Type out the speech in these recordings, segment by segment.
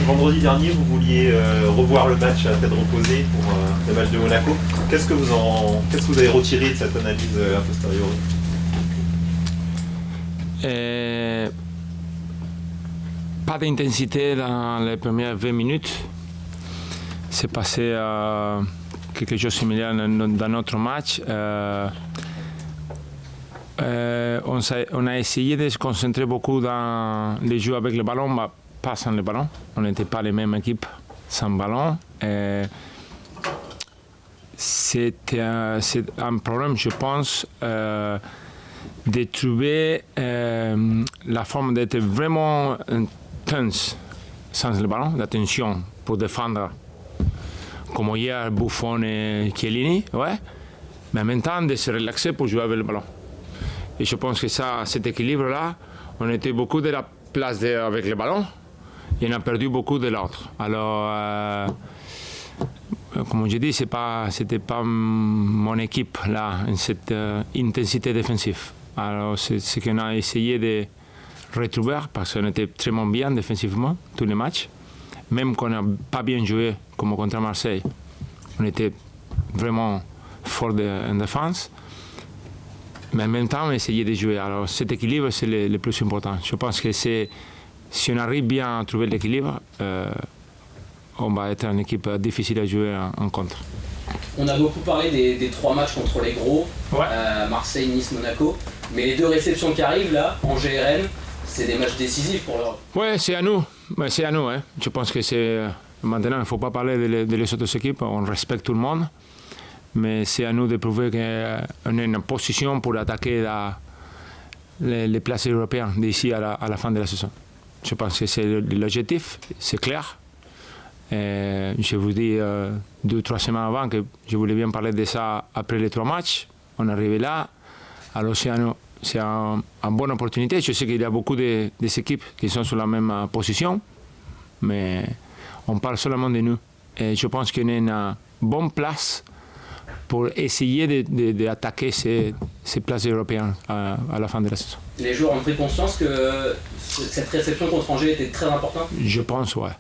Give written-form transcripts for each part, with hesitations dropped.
Vendredi dernier, vous vouliez revoir le match à tête reposée pour le match de Monaco. Qu'est-ce que vous avez retiré de cette analyse a posteriori? Pas d'intensité dans les premières 20 minutes. C'est passé quelque chose de similaire dans notre match. On a essayé de se concentrer beaucoup dans les jeux avec le ballon, mais pas sans le ballon. On n'était pas les mêmes équipes sans ballon. C'est un problème, je pense, de trouver la forme d'être vraiment tense sans le ballon, l'attention pour défendre, comme hier Buffon et Chiellini, ouais, mais en même temps de se relaxer pour jouer avec le ballon. Et je pense que cet équilibre-là, on était beaucoup de la place avec le ballon et on a perdu beaucoup de l'autre. Alors, comme je dis, c'était pas mon équipe là, cette intensité défensive. Alors, c'est ce qu'on a essayé de retrouver parce qu'on était très bien défensivement tous les matchs. Même qu'on n'a pas bien joué comme contre Marseille, on était vraiment fort en défense. Mais en même temps, on essayait de jouer. Alors, cet équilibre, c'est le plus important. Je pense que si on arrive bien à trouver l'équilibre, on va être une équipe difficile à jouer en contre. On a beaucoup parlé des 3 matchs contre les gros, ouais. Marseille, Nice, Monaco. Mais les 2 réceptions qui arrivent là, Angers et Rennes, c'est des matchs décisifs pour l'Europe. Oui, c'est à nous. Ouais, c'est à nous. Hein. Je pense que c'est maintenant, il ne faut pas parler des autres équipes. On respecte tout le monde. Mais c'est à nous de prouver qu'on est en position pour attaquer les places européennes d'ici à la fin de la saison. Je pense que c'est l'objectif, c'est clair. Et je vous dis 2-3 semaines avant que je voulais bien parler de ça après les 3 matchs. On est arrivé là. Alors c'est une bonne opportunité. Je sais qu'il y a beaucoup d'équipes qui sont sur la même position, mais on parle seulement de nous. Et je pense qu'on est une bonne place pour essayer d'attaquer ces places européennes à la fin de la saison. Les joueurs ont pris conscience que cette réception contre Angers était très importante? Je pense, ouais.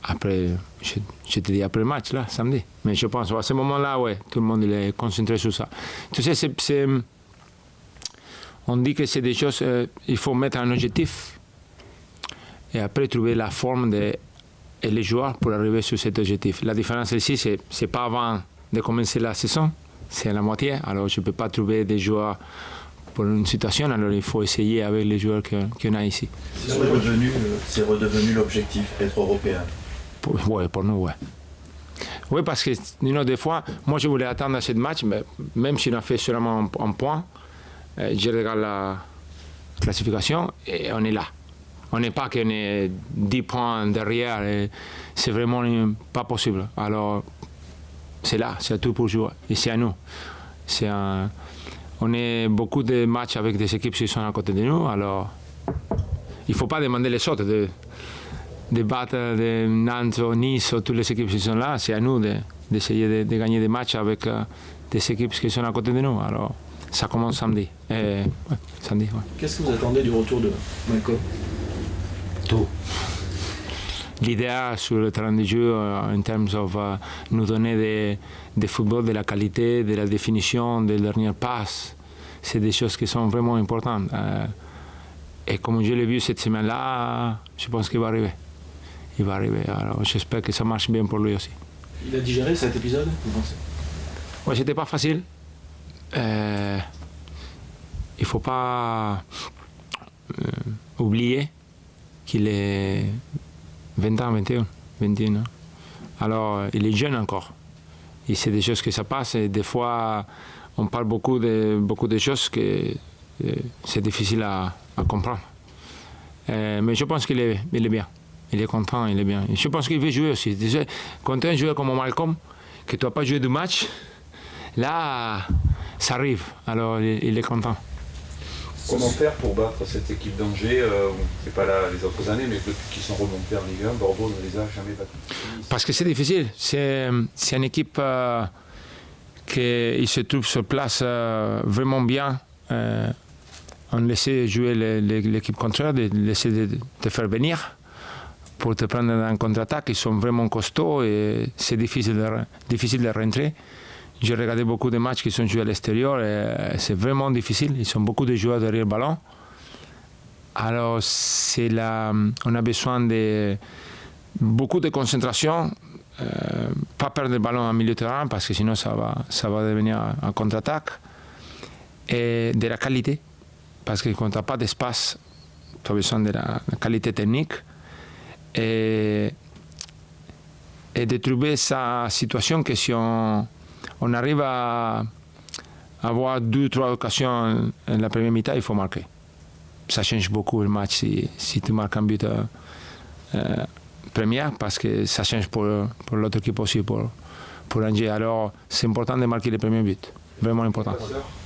Après, je te dis après le match, là, samedi. Mais je pense, à ce moment-là, ouais, tout le monde est concentré sur ça. Tu sais, on dit que c'est des choses, il faut mettre un objectif et après trouver la forme et les joueurs pour arriver sur cet objectif. La différence ici, c'est pas avant de commencer la saison, c'est à la moitié. Alors je ne peux pas trouver des joueurs pour une situation, alors il faut essayer avec les joueurs qu'on a ici. C'est redevenu l'objectif, être européen. Oui, pour nous, oui. Oui, parce que des fois, moi je voulais attendre ce match, mais même si on a fait seulement un point, je regarde la classification et on est là. On n'est pas qu'on est 10 points derrière, et c'est vraiment pas possible. Alors, c'est là, c'est à tout pour jouer. Et c'est à nous. On a beaucoup de matchs avec des équipes qui sont à côté de nous, alors il ne faut pas demander les autres de battre de Nantes ou Nice ou toutes les équipes qui sont là. C'est à nous d'essayer de gagner des matchs avec des équipes qui sont à côté de nous. Alors, ça commence samedi. Samedi, ouais. Qu'est-ce que vous attendez du retour de Malcolm? Tout. L'idée sur le terrain de jeu, en termes de nous donner des football de la qualité, de la définition, des dernières passes, c'est des choses qui sont vraiment importantes. Et comme je l'ai vu cette semaine-là, je pense qu'il va arriver. Il va arriver. Alors j'espère que ça marche bien pour lui aussi. Il a digéré cet épisode, vous pensez? Oui, c'était pas facile. Il faut pas oublier qu'il est 20 ans, 21 ans. Alors, il est jeune encore. Et c'est des choses que ça passe. Et des fois, on parle beaucoup de choses que c'est difficile à comprendre. Mais je pense qu'il est bien. Il est content, il est bien. Et je pense qu'il veut jouer aussi. Quand un joueur comme Malcolm, que tu n'as pas joué du match, là, ça arrive. Alors, il est content. Comment faire pour battre cette équipe d'Angers? C'est pas là les autres années, mais depuis qu'ils sont remontés en Ligue 1, Bordeaux ne les a jamais battus. Parce que c'est difficile. C'est une équipe qui se trouve sur place vraiment bien. On laissait jouer l'équipe contraire, de laisser de faire venir pour te prendre en contre-attaque. Ils sont vraiment costauds et c'est difficile de rentrer. J'ai regardé beaucoup de matchs qui sont joués à l'extérieur et c'est vraiment difficile. Ils ont beaucoup de joueurs derrière le ballon. Alors, on a besoin de beaucoup de concentration, pas perdre le ballon en milieu de terrain parce que sinon ça va devenir un contre-attaque. Et de la qualité, parce que quand tu n'as pas d'espace, tu as besoin de la qualité technique. Et de trouver sa situation que si on arrive à avoir 2-3 occasions en la première mi-temps, il faut marquer. Ça change beaucoup le match si tu marques un but premier, parce que ça change pour l'autre équipe aussi, pour Angers. Alors c'est important de marquer les premiers buts, vraiment important.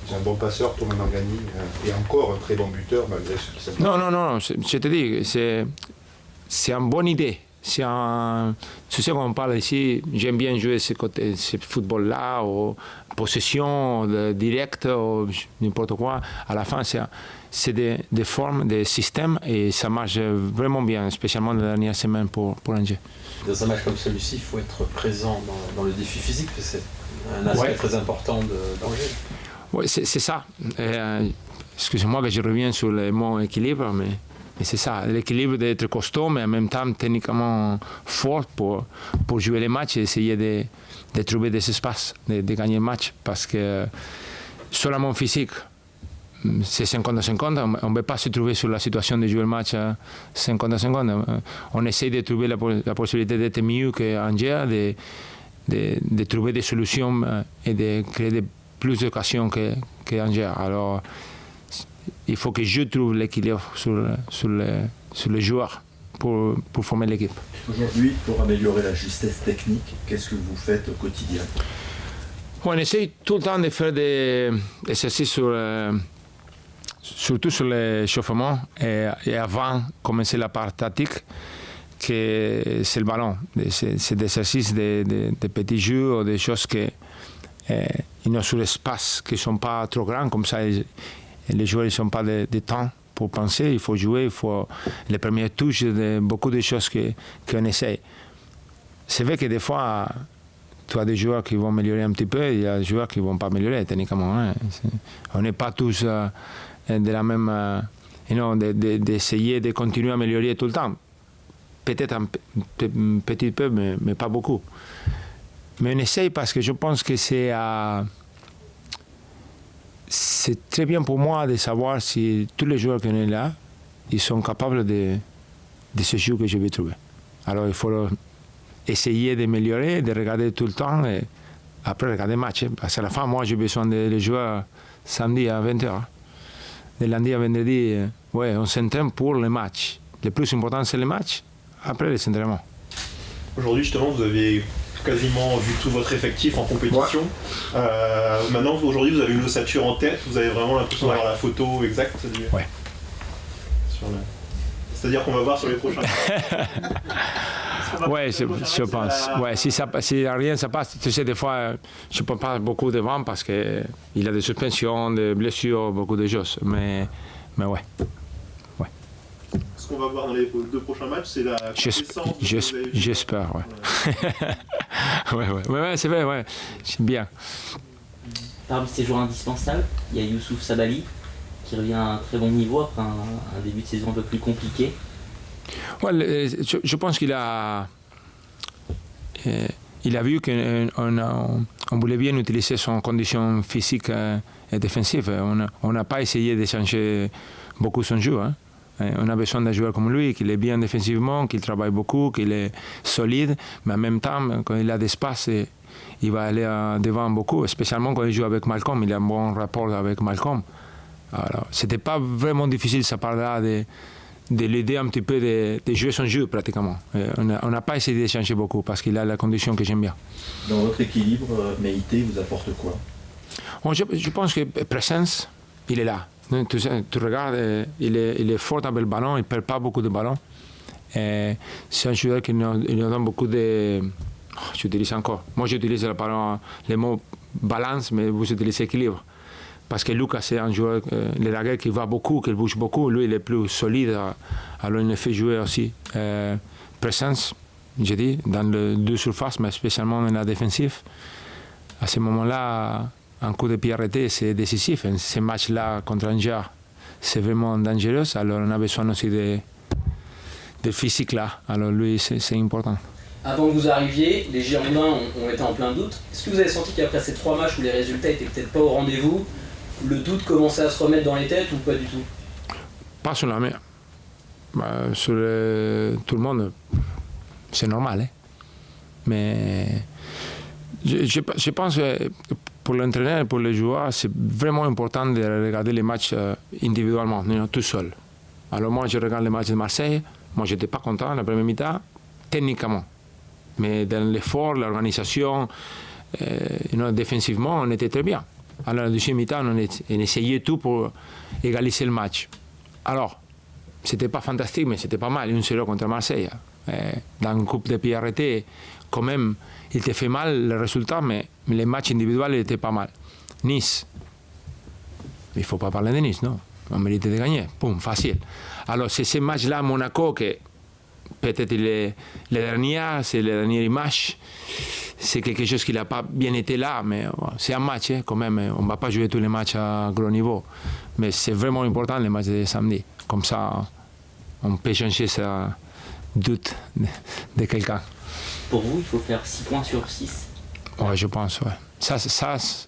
C'est un bon passeur, Thomas Mangani, et encore un très bon buteur malgré ce qui s'est passé. Non, je te dis, c'est une bonne idée. Tu sais, quand on parle ici, j'aime bien jouer ce football-là, ou possession directe, ou n'importe quoi. À la fin, c'est des formes, des systèmes, et ça marche vraiment bien, spécialement la dernière semaine pour Angers. Dans un match comme celui-ci, il faut être présent dans le défi physique, c'est un aspect très important d'Angers. Oui, c'est ça. Excusez-moi que je reviens sur le mot équilibre, mais c'est ça, l'équilibre d'être costaud, mais en même temps techniquement fort pour jouer les matchs et essayer de trouver des espaces, de gagner le match. Parce que seulement physique, c'est 50-50. On ne peut pas se trouver sur la situation de jouer le match 50-50. On essaie de trouver la possibilité d'être mieux qu'Angers, de trouver des solutions et de créer plus d'occasions qu'Angers. Alors, il faut que je trouve l'équilibre sur les joueurs pour former l'équipe. Aujourd'hui, pour améliorer la justesse technique, qu'est-ce que vous faites au quotidien? On essaye tout le temps de faire des exercices surtout sur l'échauffement et avant de commencer la part tactique, que c'est le ballon. C'est des exercices, des petits jeux ou des choses qui sont sur l'espace, qui ne sont pas trop grands, comme ça. Les joueurs n'ont pas de temps pour penser, il faut jouer, il faut les premières touches, beaucoup de choses qu'on essaye. C'est vrai que des fois, tu as des joueurs qui vont améliorer un petit peu, et il y a des joueurs qui ne vont pas améliorer techniquement. Hein. On n'est pas tous de la même... d'essayer de continuer à améliorer tout le temps. Peut-être un petit peu, mais pas beaucoup. Mais on essaye parce que je pense que c'est très bien pour moi de savoir si tous les joueurs qui sont là, ils sont capables de ce jeu que je vais trouver. Alors il faut essayer d'améliorer, de regarder tout le temps et après regarder le match. Parce qu'à la fin, moi j'ai besoin de les jouer samedi à 20h. De lundi à vendredi, on s'entraîne pour le match. Le plus important c'est le match, après les entraînements. Aujourd'hui justement, vous avez quasiment vu tout votre effectif en compétition. Maintenant, aujourd'hui, vous avez une ossature en tête, vous avez vraiment l'impression d'avoir la photo exacte du... Ouais. C'est-à-dire qu'on va voir sur les prochains. Oui, je pense. Ouais, si rien ça passe, tu sais, des fois, je ne peux pas beaucoup devant parce qu'il a des suspensions, des blessures, beaucoup de choses. Mais ouais. Ce qu'on va voir dans les 2 prochains matchs, c'est la connaissance. J'espère, ouais. C'est vrai, ouais. C'est bien. Parmi ces joueurs indispensables, il y a Youssouf Sabaly qui revient à un très bon niveau après un début de saison un peu plus compliqué. Ouais, je pense qu'il a vu qu'on voulait bien utiliser son condition physique et défensive. On n'a pas essayé de changer beaucoup son jeu. Hein. On a besoin d'un joueur comme lui, qui est bien défensivement, qui travaille beaucoup, qui est solide, mais en même temps, quand il a d'espace, il va aller devant beaucoup, spécialement quand il joue avec Malcolm. Il a un bon rapport avec Malcolm. Alors, c'était pas vraiment difficile, ça part-là, de l'aider un petit peu de jouer son jeu, pratiquement. On n'a pas essayé de changer beaucoup, parce qu'il a la condition que j'aime bien. Dans votre équilibre, Meïté vous apporte quoi? Je pense que présence, il est là. Tu regardes, il est fort avec le ballon, il ne perd pas beaucoup de ballons. C'est un joueur qui nous donne beaucoup de... J'utilise encore. Moi, j'utilise le mot balance, mais vous utilisez équilibre. Parce que Lucas, c'est un joueur, le lagueur qui va beaucoup, qui bouge beaucoup. Lui, il est plus solide, alors il le fait jouer aussi présence, je dis, dans les deux surfaces, mais spécialement dans la défensive. À ce moment-là, un coup de pied arrêté, c'est décisif. Et ce match-là contre Angers, c'est vraiment dangereux. Alors on a besoin aussi de physique là. Alors lui, c'est important. Avant que vous arriviez, les Girondins ont été en plein doute. Est-ce que vous avez senti qu'après ces 3 matchs où les résultats étaient peut-être pas au rendez-vous, le doute commençait à se remettre dans les têtes ou pas du tout? Pas sur la mer. Sur tout le monde, c'est normal. Hein. Mais je pense que pour l'entraîneur et pour les joueurs, c'est vraiment important de regarder les matchs individuellement, tout seul. Alors moi, je regarde les matchs de Marseille. Moi, je n'étais pas content la première mi-temps, techniquement. Mais dans l'effort, l'organisation, défensivement, on était très bien. Alors la deuxième mi-temps, on essayait tout pour égaliser le match. Alors, c'était pas fantastique, mais c'était pas mal, 1-0 contre Marseille. Dans une coupe de pied arrêté, quand même, il te fait mal le résultat, mais les matchs individuels étaient pas mal. Nice, il ne faut pas parler de Nice, non. On méritait de gagner, boum, facile. Alors c'est ce match-là à Monaco que peut-être le dernier, c'est le dernier match. C'est quelque chose qui n'a pas bien été là, mais c'est un match quand même. On ne va pas jouer tous les matchs à gros niveau. Mais c'est vraiment important les matchs de samedi. Comme ça, on peut changer ce doute de quelqu'un. Pour vous, il faut faire 6 points sur 6. Oui, je pense, ouais. Ça,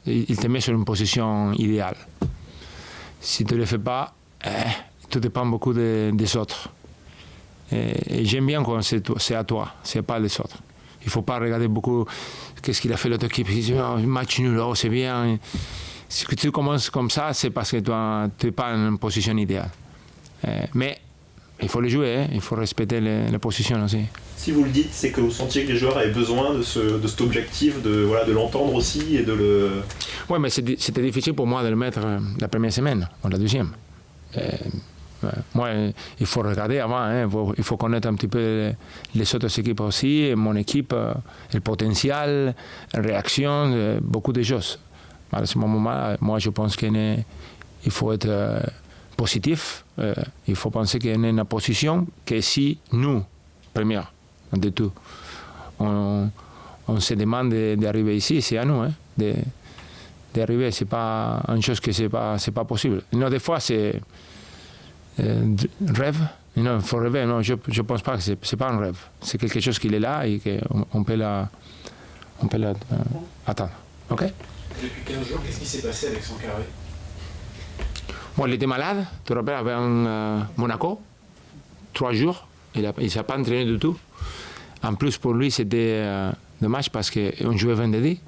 il te met sur une position idéale. Si tu ne le fais pas, tout dépend beaucoup des autres. Et j'aime bien quand c'est à toi, c'est pas les autres. Il ne faut pas regarder beaucoup qu'est-ce qu'il a fait l'autre équipe. Il dit, oh, match nul, oh, c'est bien. Si tu commences comme ça, c'est parce que tu n'es pas en position idéale. Mais il faut le jouer, hein. Il faut respecter les positions aussi. Si vous le dites, c'est que vous sentiez que les joueurs avaient besoin de cet objectif, de l'entendre aussi et de le... Oui, mais c'était difficile pour moi de le mettre la première semaine ou la deuxième. Moi, il faut regarder avant, hein. Il faut connaître un petit peu les autres équipes aussi, mon équipe, le potentiel, la réaction, beaucoup de choses. À ce moment-là, moi, je pense qu'il faut être positif. Il faut penser qu'on est dans une position que si nous, première de tout, on se demande d'arriver ici, c'est à nous, hein, d'arriver. C'est pas une chose que c'est pas possible. Non, des fois, c'est rêve. Non, il faut rêver. Non, je pense pas que c'est pas un rêve. C'est quelque chose qui est là et qu'on peut attendre. Ok? Depuis 15 jours, qu'est-ce qui s'est passé avec son carré? Bon, il était malade, tu te rappelles, avec Monaco, 3 jours, il ne s'est pas entraîné du tout. En plus, pour lui, c'était dommage parce qu'on jouait vendredi.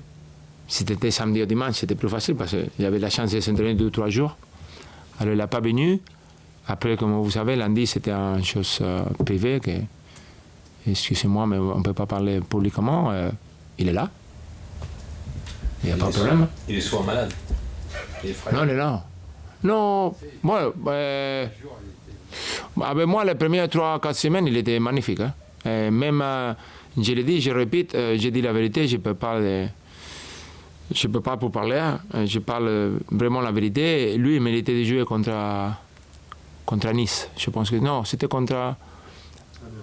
Si c'était samedi ou dimanche, c'était plus facile parce qu'il avait la chance de s'entraîner 2-3 jours. Alors, il n'a pas venu. Après, comme vous savez, lundi, c'était une chose privée. Excusez-moi, mais on ne peut pas parler publiquement. Il est là. Il n'y a pas de problème. Il est souvent malade. Il est fragile. Non, il est là. Non, moi, avec moi, les premières 3-4 semaines, il était magnifique. Hein. Même, je l'ai dit, je répète, je dis la vérité, je ne peux pas pour parler, hein. Je parle vraiment la vérité. Lui, il méritait de jouer contre Nice. Je pense que non, c'était contre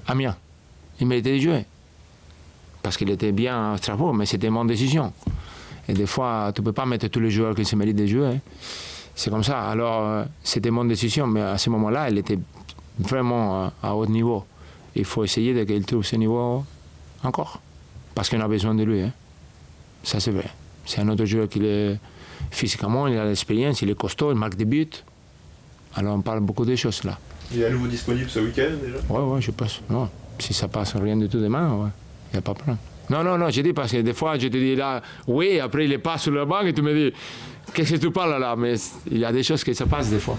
Amiens. Il méritait de jouer. Parce qu'il était bien à Strasbourg, mais c'était mon décision. Et des fois, tu ne peux pas mettre tous les joueurs qui se méritent de jouer. Hein. C'est comme ça. Alors, c'était mon décision, mais à ce moment-là, il était vraiment à haut niveau. Il faut essayer qu'il trouve ce niveau encore. Parce qu'on a besoin de lui. Hein. Ça, c'est vrai. C'est un autre joueur qui est physiquement, il a l'expérience, il est costaud, il marque des buts. Alors, on parle beaucoup de choses là. Il est à nouveau disponible ce week-end déjà? Oui, je pense. Non. Si ça passe rien du tout demain, il n'y a pas de problème. Non, je dis parce que des fois, je te dis là, oui, après il est pas sur le banc et tu me dis, qu'est-ce que tu parles là? Mais il y a des choses qui se passent des fois.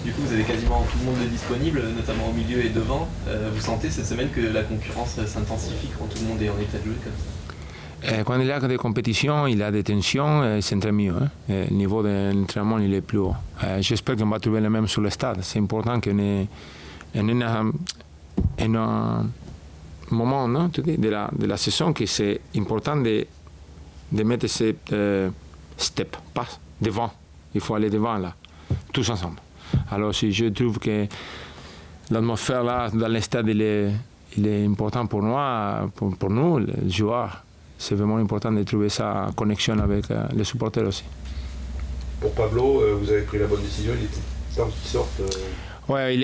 Du coup, vous avez quasiment tout le monde est disponible, notamment au milieu et devant. Vous sentez cette semaine que la concurrence s'intensifie quand tout le monde est en état de jouer comme ça? Quand il y a des compétitions, il y a des tensions, c'est très mieux. Hein. Le niveau de l'entraînement il est plus haut. J'espère qu'on va trouver le même sur le stade. C'est important qu'on ait un moment, non, de la saison que c'est important de mettre ces steps, pas devant. Il faut aller devant là, tous ensemble. Alors si je trouve que l'atmosphère là dans le stade il est il est important pour moi, pour nous, les joueurs. C'est vraiment important de trouver sa connexion avec les supporters aussi. Pour Pablo, vous avez pris la bonne décision, il était temps qu'il sorte. Ouais,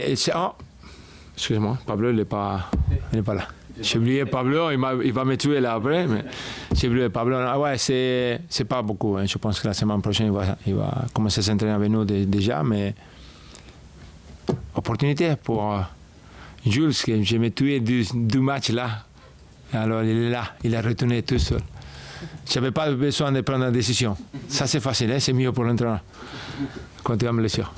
excuse-moi, Pablo, il n'est pas là. J'ai oublié Pablo, il va me tuer là après, mais j'ai oublié Pablo. Ah ouais, c'est pas beaucoup. Hein. Je pense que la semaine prochaine, il va commencer à s'entraîner avec nous déjà, mais opportunité pour Jules, que je me tué du match là. Alors il est là, il a retourné tout seul. Je n'avais pas besoin de prendre une décision. Ça c'est facile, hein? C'est mieux pour l'entraîneur quand tu as une blessure.